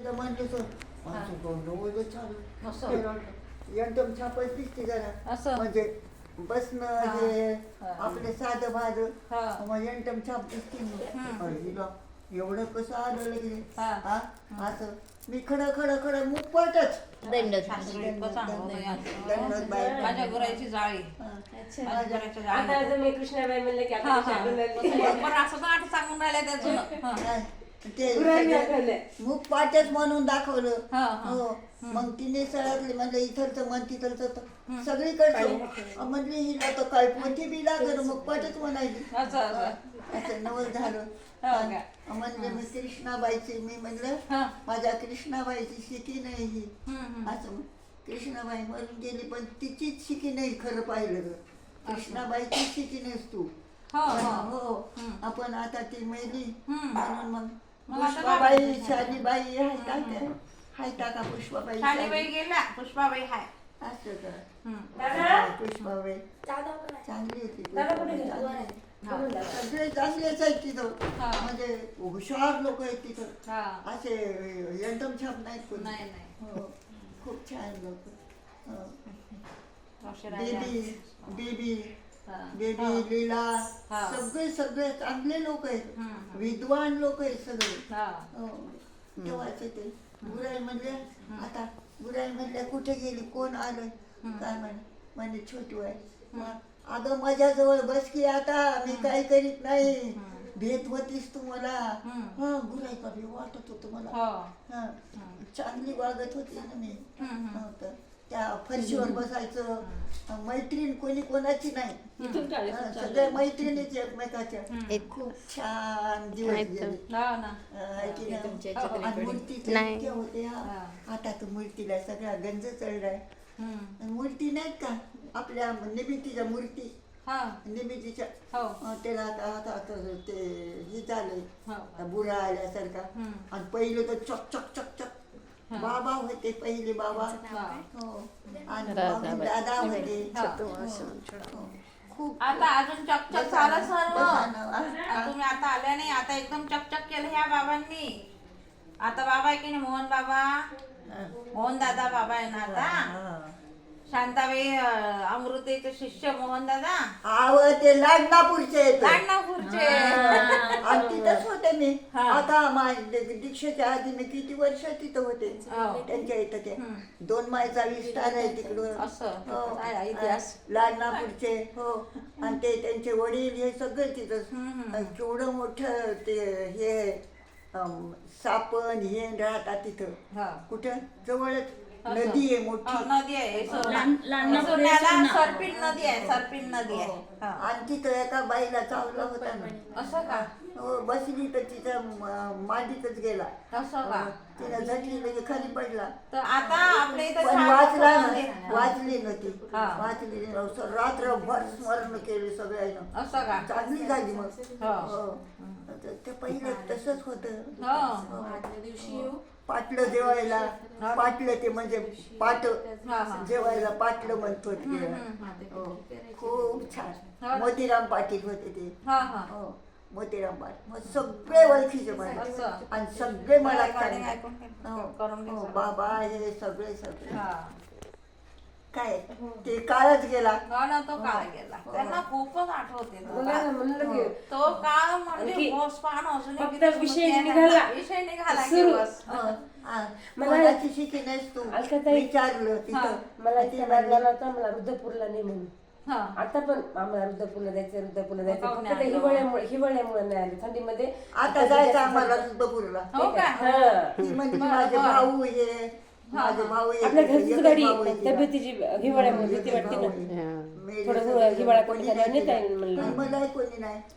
म्हणलं तर माझं गंडवलं चालू यंटम छापच दिसते जरा असं म्हणजे बसणं हे आपलं साधं भाद मग यंटम छाप दिसते हिला एवढं कसं आलं लगे असं मी खडं मुकपाटच माझ्या गुराची जाळी आता मी कृष्णाबाई म्हणले की असं तर आठ सांगून राहिल्या त्याचं ते मुकपाटच म्हणून दाखवलं हो मग तिने सळगली म्हणलं इथलचं मन तिथलचं सगळीकडचं म्हणली हिला तर काय कोणती बी लागलं मुकपाटच म्हणायची असं नवल झालं म्हणलं मी कृष्णाबाईची मी म्हणलं माझ्या कृष्णाबाईची शिकी नाही ही असं कृष्णाबाई मरून गेली पण तिचीच शिकी नाही खरं पाहिलं तर कृष्णाबाईची शिकी नाहीस तू हो आपण आता ती मेली म्हणून मग पुष्पाबाई शालीबाई हाय टाका पुष्पाबाई शालीबाई गेला पुष्पाबाई हाय असं तर पुष्पाबाई चांगली होती सगळे चांगलेच आहेत तिथं म्हणजे हुशार लोक आहेत तिथं असे यंटम छाप नाहीत कोणी हो खूप छान लोक बेबी लीला सगळे चांगले लोक आहेत विद्वान लोक आहेत सगळे तेव्हाचे ते गुराई म्हणले आता गुराई म्हणल्या कुठे गेली कोण आलं काय म्हणे छोटू आहे अगं माझ्याजवळ बस की आता मी काही करीत नाही भेट होतीस तू मला गुराई का बी वाटत होत मला चांगली वागत होती ना मी त्या फरशीवर बसायचं मैत्रीण कोणी कोणाची नाही सगळ्या मैत्रिणीच एकमेकाच्या खूप छान दिवस मूर्ती होते आता तर मूर्तीला सगळा गंज चढलाय मूर्ती नाहीत का आपल्या निमितीच्या मूर्ती निमितीच्या त्याला आता ते हे झालंय बुरा आल्यासारखा आणि पहिलं तर चक चक चक चक बाबा होते पहिले बाबा हो आणि दादा होते खूप आता अजून चकचक झालं सर्व तुम्ही आता आल्या नाही आता एकदम चकचक केलं ह्या बाबांनी आता बाबा आहे की नाही मोहन बाबा मोहन दादा बाबा आहे ना आता शांताबाई अमृतेचे शिष्य मोहन दादा ते लाडनापूरचे लाडनापूरचे आणि तिथंच होते मी आता दीक्षेच्या आधी मी किती वर्ष तिथं होते त्यांच्या इथं ते 2 मायचा विस्तार आहे तिकडून लाडनापूरचे हो आणि ते त्यांचे वडील हे सगळे तिथं केवढं मोठं ते हे सापण हे राहतात तिथं कुठं जवळच नदी आहे मोठी नदी आहे सरपीण नदी आहे सरपीण नदी आहे आणि तिथं एका बाईला चावला होता ना असं का हो बसली तर तिच्या मांडीतच गेला असं का तिला झटली म्हणजे खाली पडला तर आता आपल्या इथं पण वाचली नव्हती वाचली रात्रभर स्मरण केले सगळ्यांना असं का चांगली झाली मग ते पहिलं तसंच होतं पाटलं जेवायला पाटलं ते म्हणजे पाट जेवायला पाटलं म्हणतो खूप छान मोतीराम पाटील होते ते मोतीराम पाटील मग सगळे ओळखीचे मला आणि सगळे मला बाबा हे सगळे काय ते काळच गेला ना तो काळ गेला त्यांना खूपच आठवते तो काळ म्हणजे विषय निघाला मलाची शिकी नाहीस तू विचारलं तिथं मला ते लागला होता मला रुद्रपूरला नाही म्हणून आता पण आम्हाला रुद्रपूरला जायचं फक्त हिवाळ्यामुळे नाही आले थंडीमध्ये आता जायचं आम्हाला रुद्रपूरला ती म्हणजे माझे भाऊ हे आपल्या घरचीच गाडी तब्येतीची हिवाळ्यामुळे भीती वाटते ना थोडं हिवाळा कोणी म्हणलं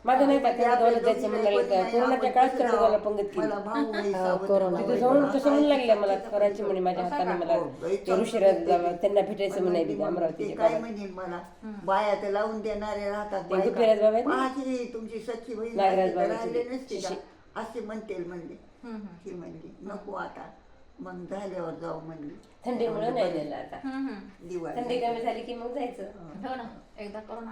माझं नाही का जायचं म्हणलं कोरोनाच्या काळात करडगावला पंगत केली तिथे जाऊन कसं म्हणू लागल्या मला करायची म्हणे माझ्या हाताने मला ऋषीरा त्यांना भेटायचं म्हणायची अमरावतीच्या काय म्हणेल मला बाया तर लावून देणारे राहतात गुप्पीराज बाबा तुमची सख्खी बहीण नागराज राहिले नसते का असे म्हणतील म्हणले ही म्हणली नको आता मग झाल्यावर जाऊ म्हणली थंडीमुळे नाही गेलं आता दिवाळी थंडी कमी झाली की मग जायचं एकदा करून